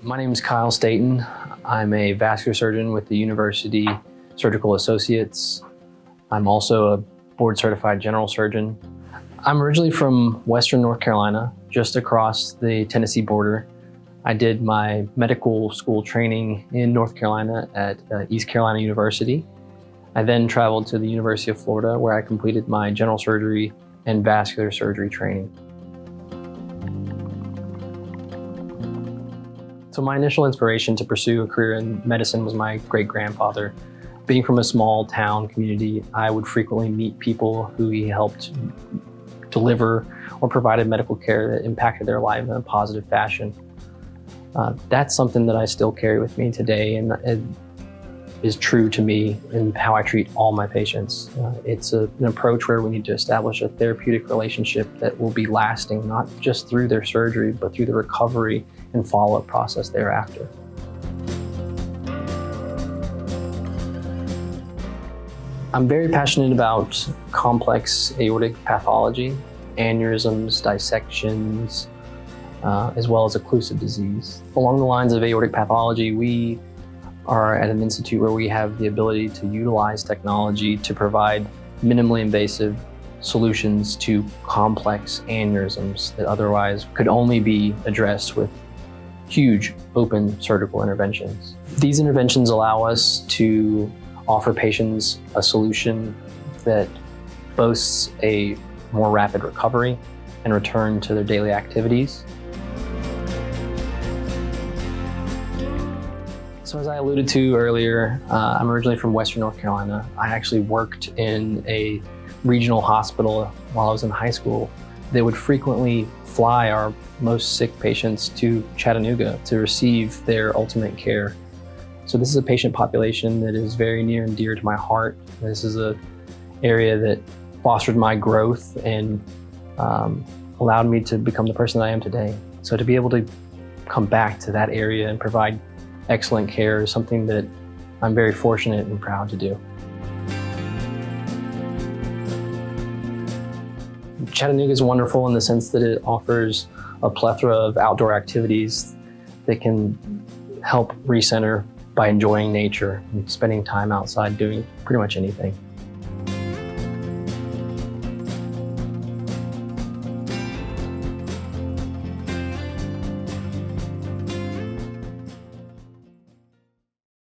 My name is Kyle Staton. I'm a vascular surgeon with the University Surgical Associates. I'm also a board-certified general surgeon. I'm originally from Western North Carolina, just across the Tennessee border. I did my medical school training in North Carolina at East Carolina University. I then traveled to the University of Florida, where I completed my general surgery and vascular surgery training. So my initial inspiration to pursue a career in medicine was my great-grandfather. Being from a small town community, I would frequently meet people who he helped deliver or provided medical care that impacted their life in a positive fashion. That's something that I still carry with me today, and it is true to me in how I treat all my patients. It's an approach where we need to establish a therapeutic relationship that will be lasting, not just through their surgery, but through the recovery and follow-up process thereafter. I'm very passionate about complex aortic pathology, aneurysms, dissections, as well as occlusive disease. Along the lines of aortic pathology, we are at an institute where we have the ability to utilize technology to provide minimally invasive solutions to complex aneurysms that otherwise could only be addressed with huge open surgical interventions. These interventions allow us to offer patients a solution that boasts a more rapid recovery and return to their daily activities. So as I alluded to earlier, I'm originally from Western North Carolina. I actually worked in a regional hospital while I was in high school. They would frequently fly our most sick patients to Chattanooga to receive their ultimate care. So this is a patient population that is very near and dear to my heart. This is an area that fostered my growth and allowed me to become the person that I am today. So to be able to come back to that area and provide excellent care is something that I'm very fortunate and proud to do. Chattanooga is wonderful in the sense that it offers a plethora of outdoor activities that can help recenter by enjoying nature and spending time outside doing pretty much anything.